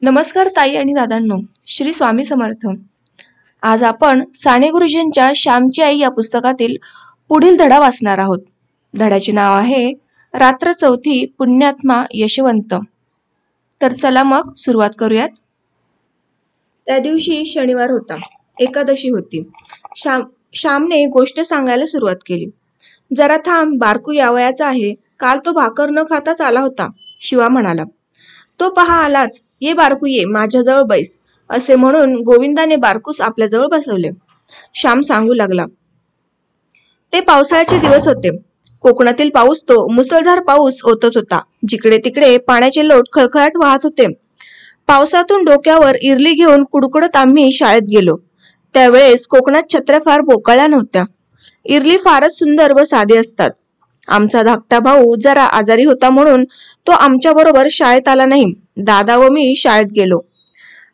नमस्कार ताई आणि दादांनो, श्री स्वामी समर्थ. आज आपण साने गुरुजींच्या श्यामची आई या पुस्तकातील पुढील धडा वाचणार आहोत. धड्याचे नाव आहे रात्र चौथी पुण्यात्मा यशवंत. तर चला मग सुरुवात करूयात. त्या दिवशी शनिवार होता, एकादशी होती. श्यामने गोष्ट सांगायला सुरुवात केली. जरा थांब, बारकू यावयाचा आहे. काल तो भाकर न खाताच आला होता, शिवा म्हणाला. तो पहा आलाच. ये बारकू ये, माझ्याजवळ बैस, असे म्हणून गोविंदाने बारकूस आपल्याजवळ बसवले. श्याम सांगू लागला. ते पावसाळ्याचे दिवस होते. कोकणातील पाऊस तो मुसळधार पाऊस ओतत होता. जिकडे तिकडे पाण्याचे लोट खळखळाट वाहत होते. पावसातून डोक्यावर इरली घेऊन कुडकुडत आम्ही शाळेत गेलो. त्यावेळेस कोकणात छत्र्या फार बोकाळल्या नव्हत्या. इरली फारच सुंदर व साधी असतात. आमचा धाकटा भाऊ जरा आजारी होता म्हणून तो आमच्या बरोबर शाळेत आला नाही. दादा व मी शाळेत गेलो.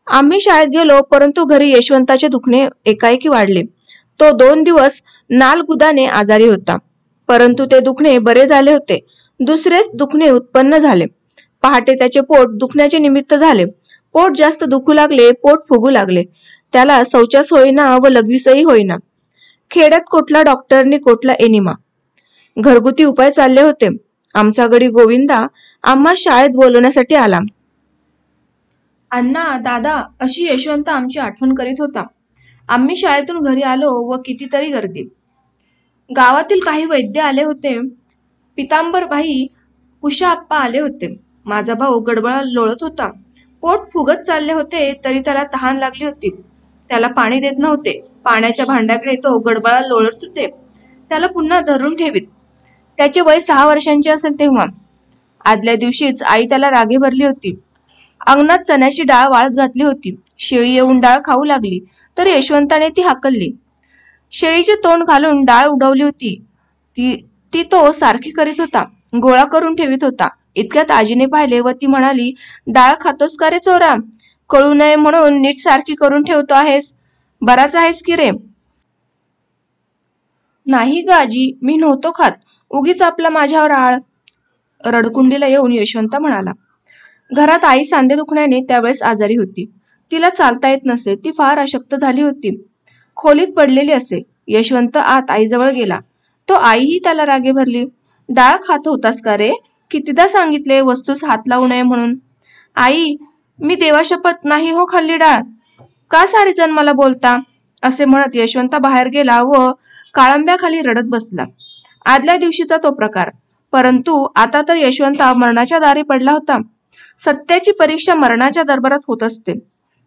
आम्ही शाळेत गेलो, परंतु घरी यशवंताचे दुखणे एकाएकी वाढले. तो 2 दिवस नालगुदाने आजारी होता, परंतु ते दुखणे बरे झाले होते. दुसरेच दुखणे उत्पन्न झाले. पहाटे त्याचे पोट दुखण्याचे निमित्त झाले. पोट जास्त दुखू लागले, पोट फुगू लागले. त्याला शौचास होईना व लघवीसही होईना. खेड्यात कोठला डॉक्टरनी कोठला एनिमा, घरगुती उपाय चालले होते. आमचा गडी गोविंदा आम्हा शाळेत बोलवण्यासाठी आला. अण्णा, दादा, अशी यशवंत आमची आठवण करीत होता. आम्ही शाळेतून घरी आलो व कितीतरी गर्दी. गावातील काही वैद्य आले होते. पितांबरबाई, कुशा आप्पा आले होते. माझा भाऊ गडबडा लोळत होता. पोट फुगत चालले होते, तरी त्याला तहान लागली होती. त्याला पाणी देत नव्हते. पाण्याच्या भांड्याकडे तो गडबडा लोळत सुटे. त्याला पुन्हा धरून ठेवीत. त्याचे वय 6 वर्षांचे असेल तेव्हा. आदल्या दिवशीच आई त्याला रागे भरली होती. अंगणात चण्याची डाळ वाळत घातली होती. शेळी येऊन डाळ खाऊ लागली, तर यशवंताने ती हाकलली. शेळीचे तोंड घालून डाळ उडवली होती. ती तो सारखी करीत होता, गोळा करून ठेवीत होता. इतक्यात आजीने पाहिले व ती म्हणाली, डाळ खातोस का रे चोरा? कळू नये म्हणून नीट सारखी करून ठेवतो आहेस. बराच आहेस की रे? नाही ग आजी, मी नव्हतो खात. उगीच आपला माझ्यावर आळ. रडकुंडीला येऊन यशवंत म्हणाला. घरात आई सांधे दुखण्याने त्यावेळेस आजारी होती. तिला चालता येत नसे. ती फार अशक्त झाली होती. खोलीत पडलेली असे. यशवंत आत आईजवळ गेला. तो आईही त्याला रागे भरली. डाळ खात होतास का रे? कितीदा सांगितले वस्तूस हात लावू नये म्हणून. आई, मी देवाशपथ नाही हो खाल्ली डाळ. का सारे जण मला बोलता? असे म्हणत यशवंत बाहेर गेला व काळंब्याखाली रडत बसला. आदल्या दिवशीचा तो प्रकार. परंतु आता तर यशवंत मरणाच्या दारी पडला होता. सत्याची परीक्षा मरणाच्या दरबारात होत असते.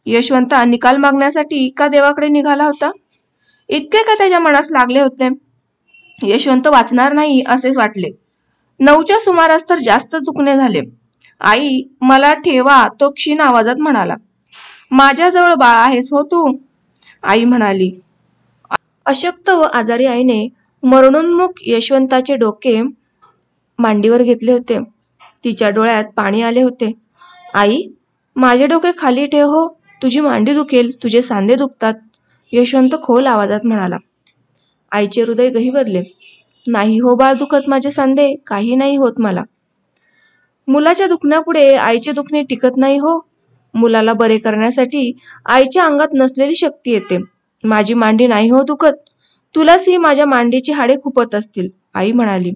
यशवंत निकाल मागण्यासाठी का देवाकडे निघाला होता? इतके का त्याच्या मनास लागले होते? यशवंत वाचणार नाही असेच वाटले. 9च्या सुमारास तर जास्तच दुखणे झाले. आई, मला ठेवा, तो क्षीण आवाजात म्हणाला. माझ्याजवळ बाळ आहेस हो तू, आई म्हणाली. अशक्त व आजारी आईने मरणोन्मुख यशवंताचे डोके मांडीवर घेतले होते. तिच्या डोळ्यात पाणी आले होते. आई, माझे डोके खाली ठेव हो, तुझी मांडी दुखेल, तुझे सांधे दुखतात, यशवंत खोल आवाजात म्हणाला. आईचे हृदय गहिवरले. नाही हो बाळ दुखत माझे सांधे, काही नाही होत मला. मुलाच्या दुखण्यापुढे आईचे दुखणे टिकत नाही हो. मुलाला बरे करण्यासाठी आईच्या अंगात नसलेली शक्ती येते. माझी मांडी नाही हो दुखत. तुलाच ही माझ्या मांडीची हाडे खुपत असतील, आई म्हणाली.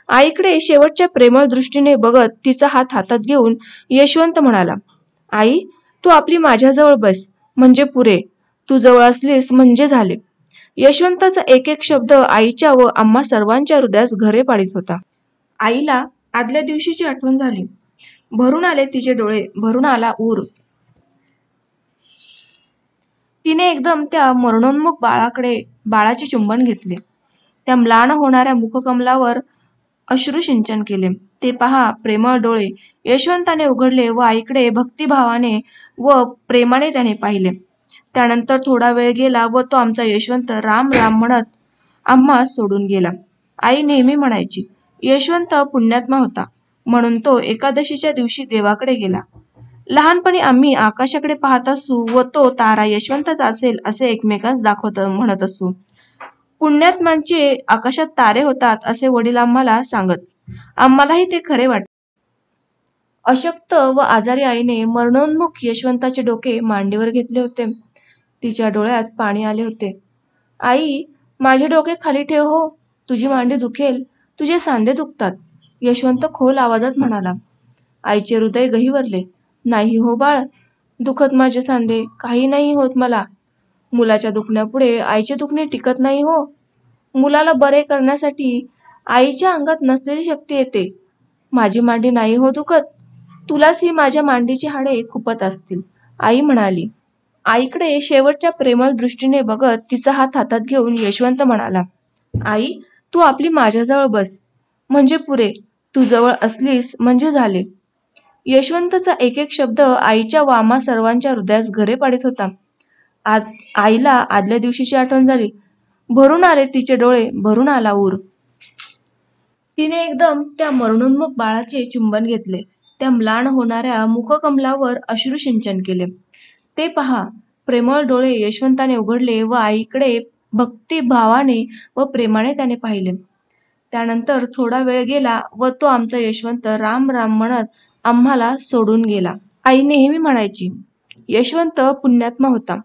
आईकडे शेवटच्या प्रेमळ दृष्टीने बघत तिचा हात हातात घेऊन यशवंत म्हणाला. आई, तू आपली माझ्याजवळ बस म्हणजे पुरे. तू जवळ असलीस म्हणजे झाले. यशवंताचा एक एक शब्द आईच्या व आम्हा सर्वांच्या हृदयास घरे पाडित होता. आईला आदल्या दिवशीची आठवण झाली. भरून आले तिचे डोळे, भरून आला ऊर. तिने एकदम त्या मरणोन्मुख बाळाचे चुंबन घेतले. त्या म्लान होणाऱ्या मुखकमलावर अश्रुसिंचन केले. ते पहा प्रेमळ डोळे यशवंताने उघडले व आईकडे भक्तिभावाने व प्रेमाने त्याने पाहिले. त्यानंतर थोडा वेळ गेला व तो आमचा यशवंत राम राम म्हणत आम्हा सोडून गेला. आई नेहमी म्हणायची, यशवंत पुण्यात्मा होता म्हणून तो एकादशीच्या दिवशी देवाकडे गेला. लहानपणी आम्ही आकाशाकडे पाहत असू व तो तारा यशवंतच असेल असे एकमेकांस दाखवत म्हणत असू. पुण्यात्मांचे आकाशात तारे होतात असे वडील आम्हाला सांगत. आम्हालाही ते खरे वाटते. अशक्त व आजारी आईने मरणोन्मुख यशवंताचे डोके मांडीवर घेतले होते. तिच्या डोळ्यात पाणी आले होते. आई, माझे डोके खाली ठेव हो, तुझी मांडी दुखेल, तुझे सांधे दुखतात, यशवंत खोल आवाजात म्हणाला. आईचे हृदय गहिवरले. नाही हो बाळ, दुखत माझे सांधे, काही नाही होत मला. मुलाच्या दुखण्यापुढे आईचे दुखणे टिकत नाही हो. मुलाला बरे करण्यासाठी आईच्या अंगात नसलेली शक्ती येते. माझी मांडी नाही हो दुखत, तुलाच ही माझ्या मांडीची हाडे खुपत असतील, आई म्हणाली. आईकडे शेवटच्या प्रेमळ दृष्टीने बघत तिचा हात हातात घेऊन यशवंत म्हणाला, आई, तू आपली माझ्याजवळ बस, म्हणजे पुरे, तू जवळ असलीस म्हणजे झाले. यशवंतचा एक एक शब्द आईच्या वामा सर्वांच्या हृदयास घरे पाडत होता. आईला आदल्या दिवशीची आठवण झाली. भरून आले तिचे डोळे, भरून आला ऊर. तिने एकदम त्या मरणोन्मुख बाळाचे चुंबन घेतले. त्या म्लान होणाऱ्या मुखकमलावर अश्रुसिंचन केले. ते पहा, प्रेमळ डोळे यशवंताने उघडले व आईकडे भक्तिभावाने व प्रेमाने त्याने पाहिले. त्यानंतर थोडा वेळ गेला व तो आमचा यशवंत राम राम म्हणत आम्हाला सोडून गेला. आई नेहमी म्हणायची, यशवंत पुण्यात्मा होता,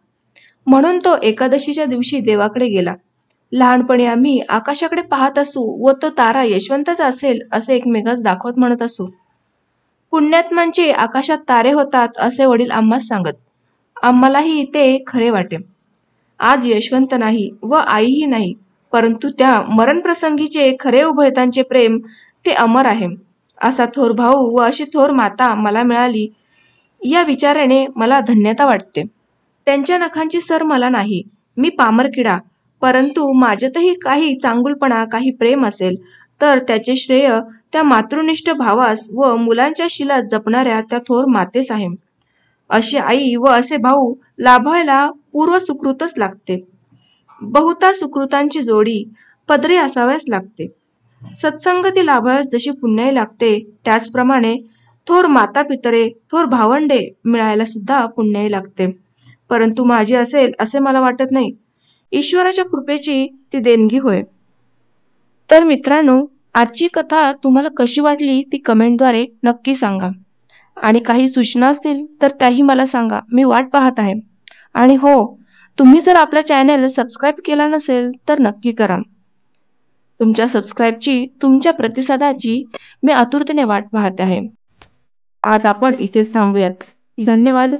म्हणून तो एकादशीच्या दिवशी देवाकडे गेला. लहानपणी आम्ही आकाशाकडे पाहत असू व तो तारा यशवंतचा असेल असे एकमेकास दाखवत म्हणत असू. पुण्यात्मांचे आकाशात तारे होतात असे वडील आम्हास सांगत. आम्हालाही ते खरे वाटे. आज यशवंत नाही व आईही नाही, परंतु त्या मरणप्रसंगीचे खरे उभयतांचे प्रेम ते अमर आहे. असा थोर भाऊ व अशी थोर माता मला मिळाली या विचाराने मला धन्यता वाटते. त्यांच्या नखांची सर मला नाही, मी पामर किडा, परंतु माझ्यातही काही चांगुलपणा, काही प्रेम असेल तर त्याचे श्रेय त्या मातृनिष्ठ भावास व मुलांच्या शिला जपणाऱ्या त्या थोर मातेस आहे. अशी आई व असे भाऊ लाभायला पूर्व सुकृतच लागते. बहुता सुकृतांची जोडी पदरी असाव्यास लागते. सत्संगती लाभाव्यास जशी पुण्याई लागते, त्याचप्रमाणे थोर माता पितरे, थोर भावंडे मिळायला सुद्धा पुण्याई लागते. परंतु माझी असेल असे मला वाटत नाही. ईश्वराच्या कृपेची ती देणगी होय. तर मित्रांनो, आजची कथा तुम्हाला कशी वाटली ती कमेंटद्वारे नक्की सांगा. आणि काही सूचना असतील तर त्याही मला सांगा, मी वाट पाहत आहे. आणि हो, तुम्ही जर आपल्या चॅनल सबस्क्राईब केला नसेल तर नक्की करा. तुमच्या सबस्क्राईबची, तुमच्या प्रतिसादाची मी आतुरतेने वाट पाहत आहे. आज आपण इथेच थांबूयात. धन्यवाद.